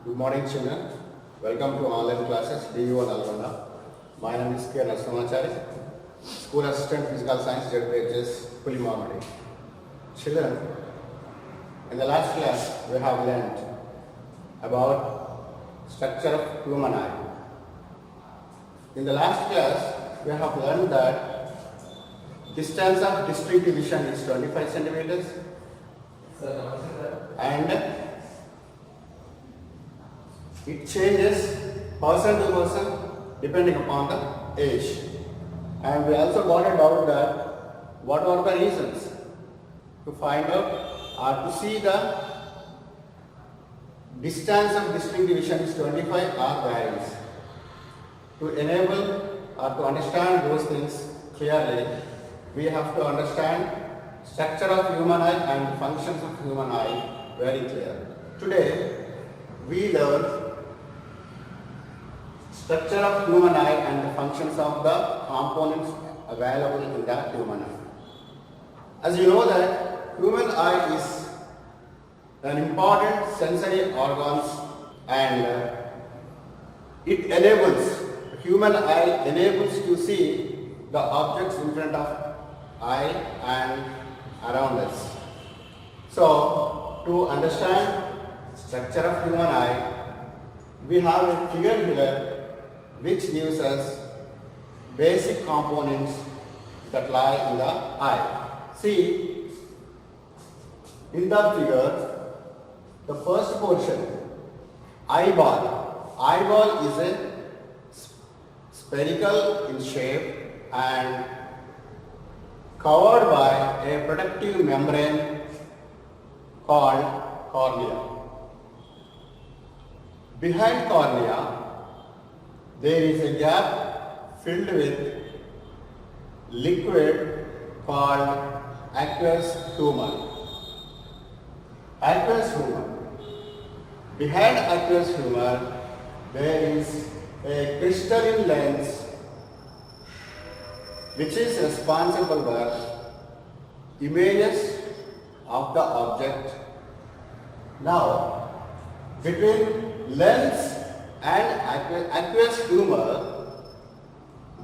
Good morning, children. Welcome to online classes, DU and Alvanda. My name is K. Narasimhachari, School Assistant Physical Science, ZPHS, Pulimamadi. Children, in the last class, we have learned about structure of human eye. In the last class, we have learned that distance of distinct vision is 25 centimeters and it changes person to person depending upon the age. And we also got a doubt that what are the reasons to find out or to see the distance of distinct vision is 25 or varies. To enable or to understand those things clearly, we have to understand structure of human eye and functions of human eye very clear. Today, we learn structure of human eye and the functions of the components available in the human eye. As you know that human eye is an important sensory organs and it enables, human eye enables to see the objects in front of eye and around us. So, to understand structure of human eye, we have a figure here which gives us basic components that lie in the eye. See, in the figure, the first portion, eyeball. Eyeball is a spherical in shape and covered by a protective membrane called cornea. Behind cornea, there is a gap filled with liquid called aqueous humor. Aqueous humor. Behind aqueous humor, there is a crystalline lens which is responsible for images of the object. Now, between lens and aqueous humor,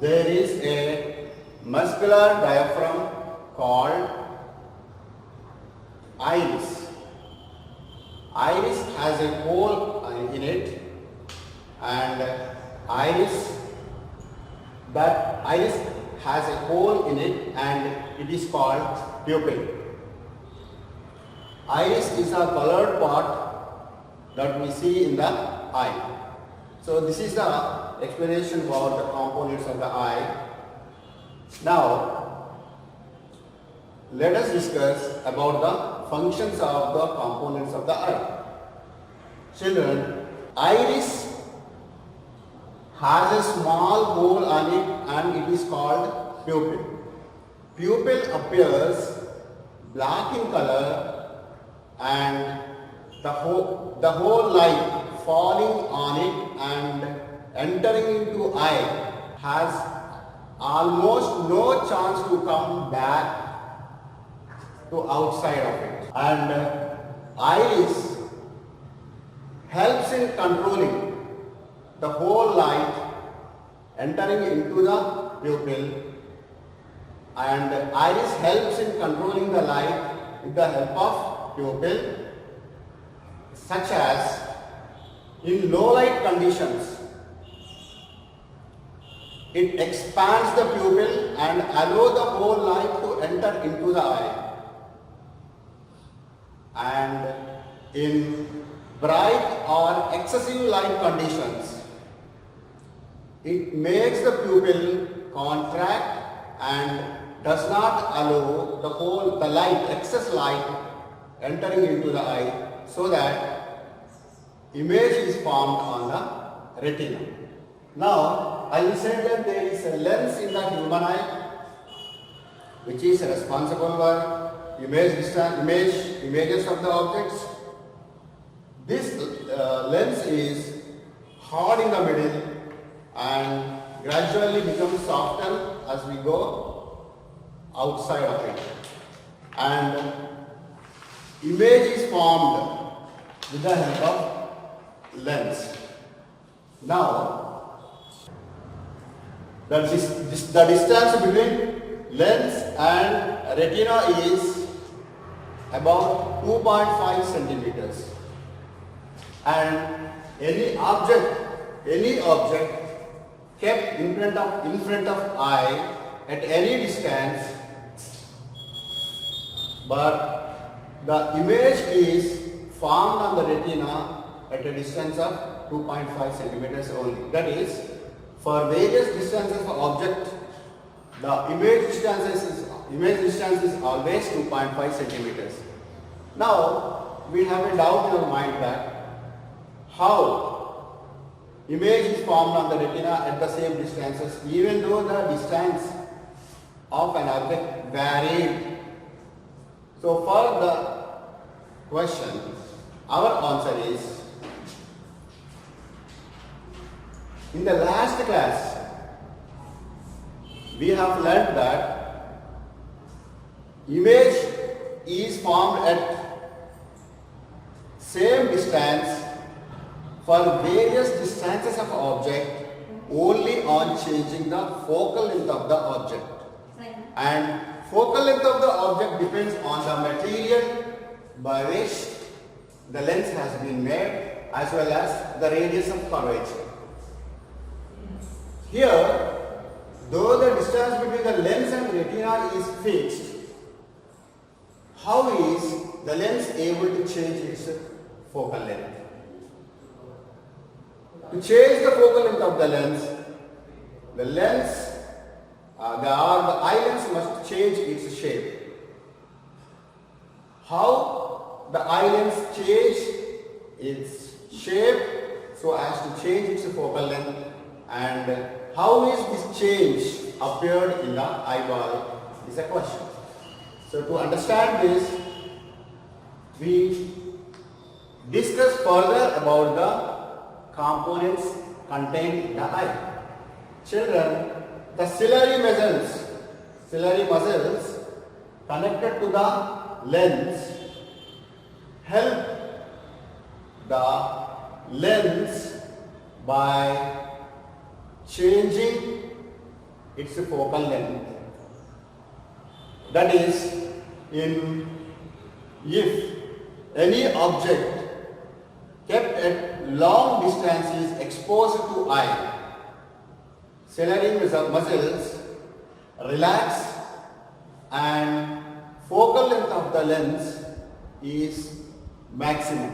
there is a muscular diaphragm called iris. Iris has a hole in it, and that iris has a hole in it and it is called pupil. Iris is a colored part that we see in the eye. So this is the explanation about the components of the eye. Now, let us discuss about the functions of the components of the eye. Children, iris has a small hole on it and it is called pupil. Pupil appears black in color and the whole light falling on it and entering into eye has almost no chance to come back to outside of it. And iris helps in controlling the whole light entering into the pupil, and iris helps in controlling the light with the help of pupil, such as in low light conditions, it expands the pupil and allows the whole light to enter into the eye. And in bright or excessive light conditions, it makes the pupil contract and does not allow the light, excess light entering into the eye, so that image is formed on the retina. Now, I will say that there is a lens in the human eye which is responsible for images of the objects. This lens is hard in the middle and gradually becomes softer as we go outside of it. And image is formed with the help of lens. Now, the distance between lens and retina is about 2.5 centimeters. And any object kept in front of eye at any distance, but the image is formed on the retina at a distance of 2.5 centimeters only. That is, for various distances of object, the image distance is always 2.5 centimeters. Now, we have a doubt in our mind that how image is formed on the retina at the same distances, even though the distance of an object varied. So for the question, our answer is, in the last class, we have learned that image is formed at same distance for various distances of object only on changing the focal length of the object. And focal length of the object depends on the material by which the lens has been made as well as the radius of curvature. Here, though the distance between the lens and retina is fixed, how is the lens able to change its focal length? To change the focal length of the eye lens must change its shape. How the eye lens change its shape so as to change its focal length, and how is this change appeared in the eyeball is a question. So to understand this, we discuss further about the components contained in the eye. Children, the ciliary muscles connected to the lens help the lens by changing its focal length. That is, if any object kept at long distance is exposed to eye, ciliary muscles relax and focal length of the lens is maximum.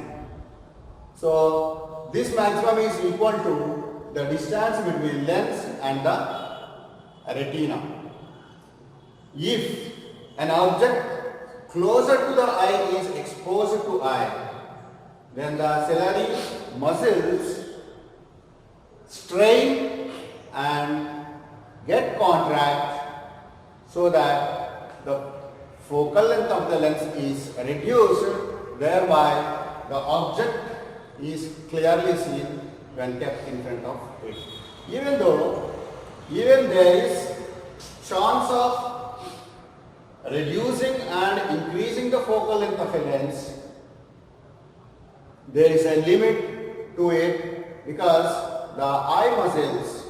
So this maximum is equal to the distance between lens and the retina. If an object closer to the eye is exposed to eye, then the ciliary muscles strain and get contract so that the focal length of the lens is reduced, thereby the object is clearly seen when kept in front of it. Even there is chance of reducing and increasing the focal length of a lens, there is a limit to it because the eye muscles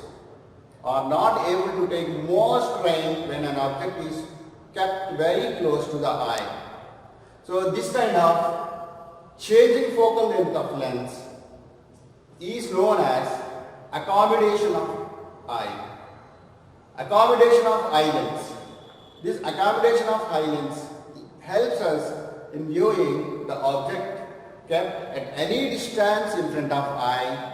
are not able to take more strain when an object is kept very close to the eye. So this kind of changing focal length of lens is known as accommodation of eye. Accommodation of eye lens. This accommodation of eye lens helps us in viewing the object kept at any distance in front of eye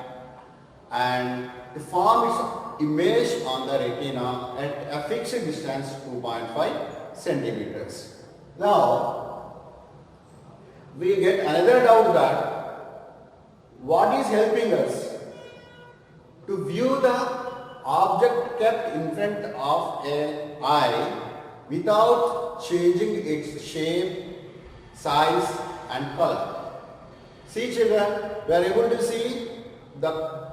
and to form its image on the retina at a fixed distance 2.5 centimeters. Now, we get another doubt that what is helping us to view the object kept in front of an eye without changing its shape, size and color. See children, we are able to see the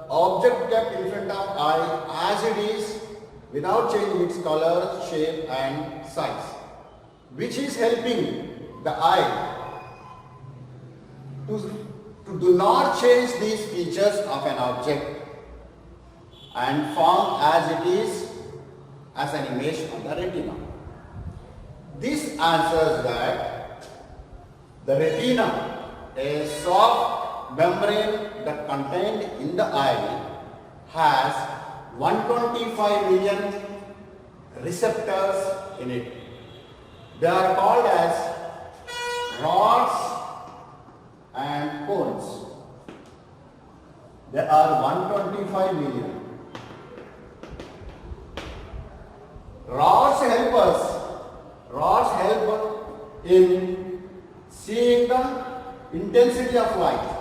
object kept in front of eye as it is without changing its color, shape and size, which is helping the eye to do not change these features of an object and form as it is as an image on the retina. This answers that the retina, a soft membrane that contained in the eye, has 125 million receptors in it. They are called as rods and cones. There are 125 million. Rods help in seeing the intensity of light.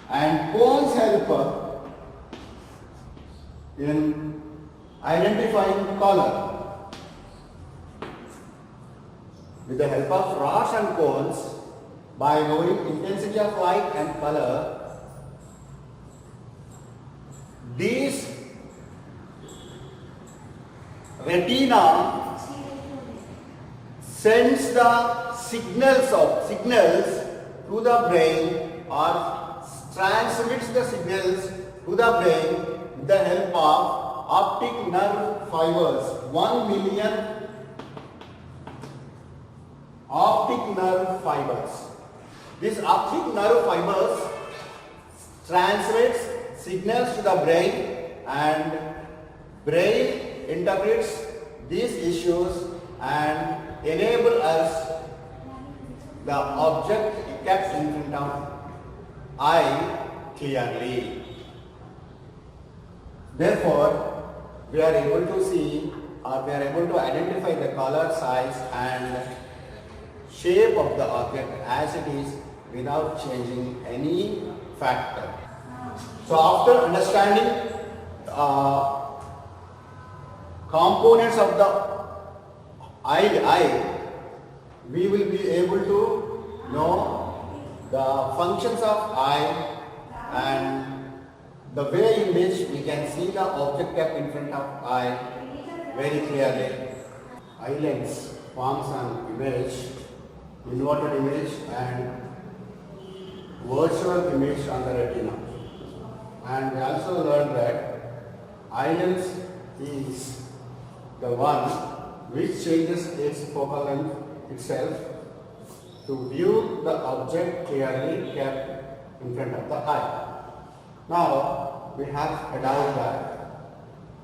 And cones help in identifying color. With the help of rods and cones, by knowing intensity of light and color, these retina sends the signals to the brain or transmits the signals to the brain with the help of optic nerve fibers. 1 million optic nerve fibers. These optic nerve fibers transmits signals to the brain, and brain interprets these issues and enable us the object kept in front of eye clearly. Therefore, we are able to see, or we are able to identify the color, size and shape of the object as it is without changing any factor. So after understanding components of the eye, we will be able to know the functions of eye and the way in which we can see the object kept in front of eye very clearly. Eye lens forms an image, inverted image and virtual image on the retina. And we also learned that eye lens is the one which changes its focal length itself to view the object clearly kept in front of the eye. Now we have a doubt that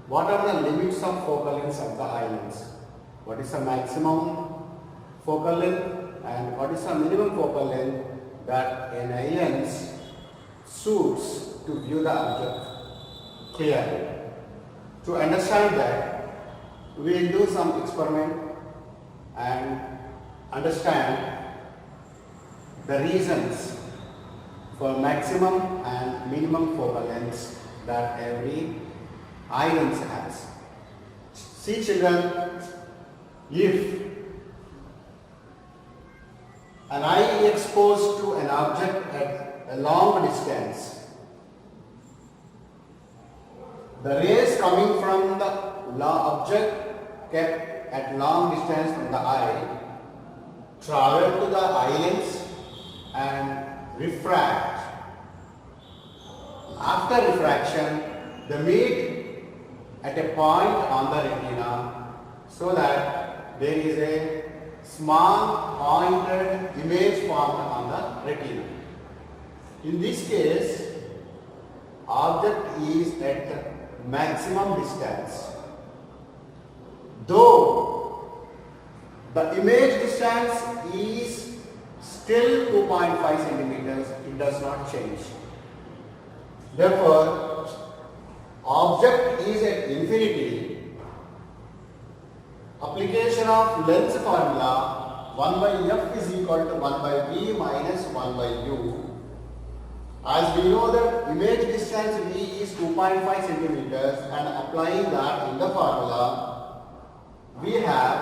what are the limits of focal length of the eye lens? What is the maximum focal length and what is the minimum focal length that an eye lens suits to view the object clearly? To understand that, we will do some experiment and understand the reasons for maximum and minimum focal lengths that every eye lens has. See children, if an eye is exposed to an object at a long distance, the rays coming from the object kept at long distance from the eye travel to the eye lens and refract. After refraction, they meet at a point on the retina so that there is a small pointed image formed on the retina. In this case, object is at maximum distance. Though the image distance is still 2.5 centimeters, it does not change. Therefore, object is at infinity. Application of lens formula 1 by f is equal to 1 by v minus 1 by u. As we know that image distance v is 2.5 centimeters, and applying that in the formula, we have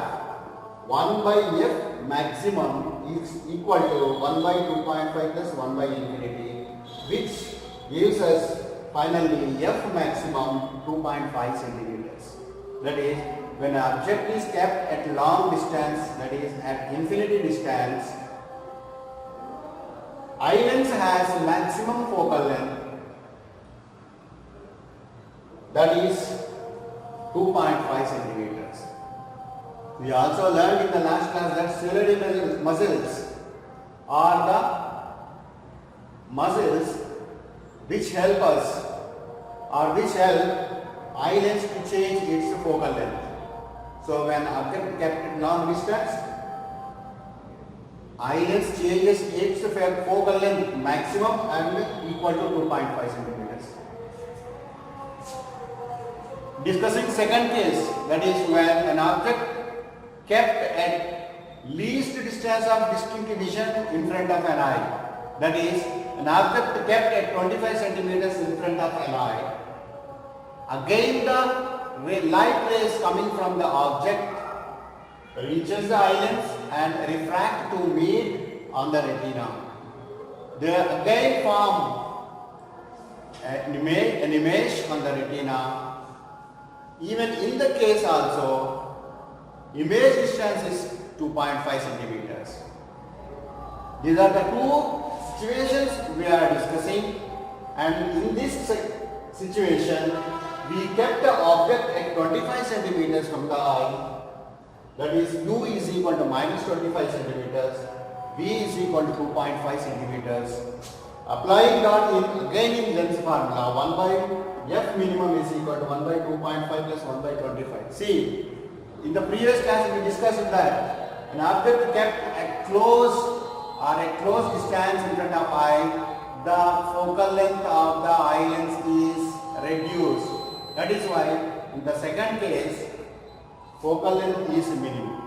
1 by f maximum is equal to 1 by 2.5 plus 1 by infinity, which gives us finally f maximum 2.5 centimeters. That is, when an object is kept at long distance, that is at infinity distance, eye lens has maximum focal length, that is 2.5 centimeters. We also learned in the last class that ciliary muscles are the muscles which help us or which help eye lens to change its focal length. So when object kept at long distance, eye lens changes its focal length maximum and equal to 2.5 centimeters. Discussing second case, that is when an object kept at least distance of distinct vision in front of an eye. That is, an object kept at 25 centimeters in front of an eye. Again the light rays coming from the object reaches the eye lens and refract to meet on the retina. They again form an image on the retina. Even in the case also, image distance is 2.5 centimeters. These are the two situations we are discussing, and in this situation we kept the object at 25 centimeters from the eye, that is u is equal to minus 25 centimeters, v is equal to 2.5 centimeters. Applying that again in lens formula, 1 by f minimum is equal to 1 by 2.5 plus 1 by 25. See, in the previous class we discussed that an object kept at close distance in front of eye, the focal length of the eye lens is reduced. That is why in the second case focal length is minimum.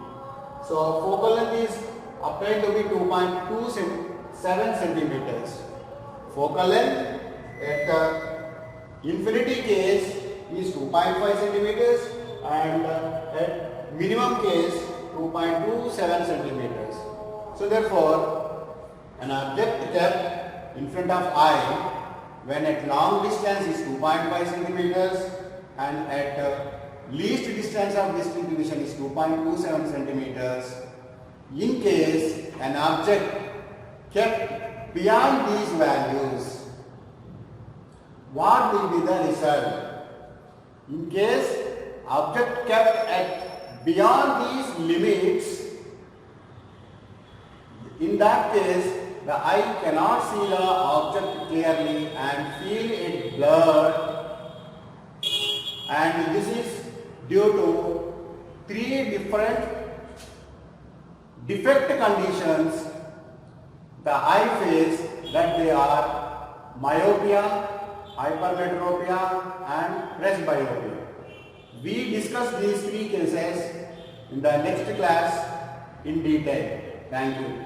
So focal length is applied to be 2.27 centimeters. Focal length at the infinity case is 2.5 centimeters and at minimum case 2.27 centimeters. So therefore, an object kept in front of eye when at long distance is 2.5 centimeters and at least distance of distinct vision is 2.27 centimeters. In case an object kept beyond these values, what will be the result? In case object kept at beyond these limits, in that case the eye cannot see the object clearly and feel it blurred, and this is due to three different defect conditions the eye face, that they are myopia, hypermetropia and presbyopia. We discuss these three cases in the next class in detail. Thank you.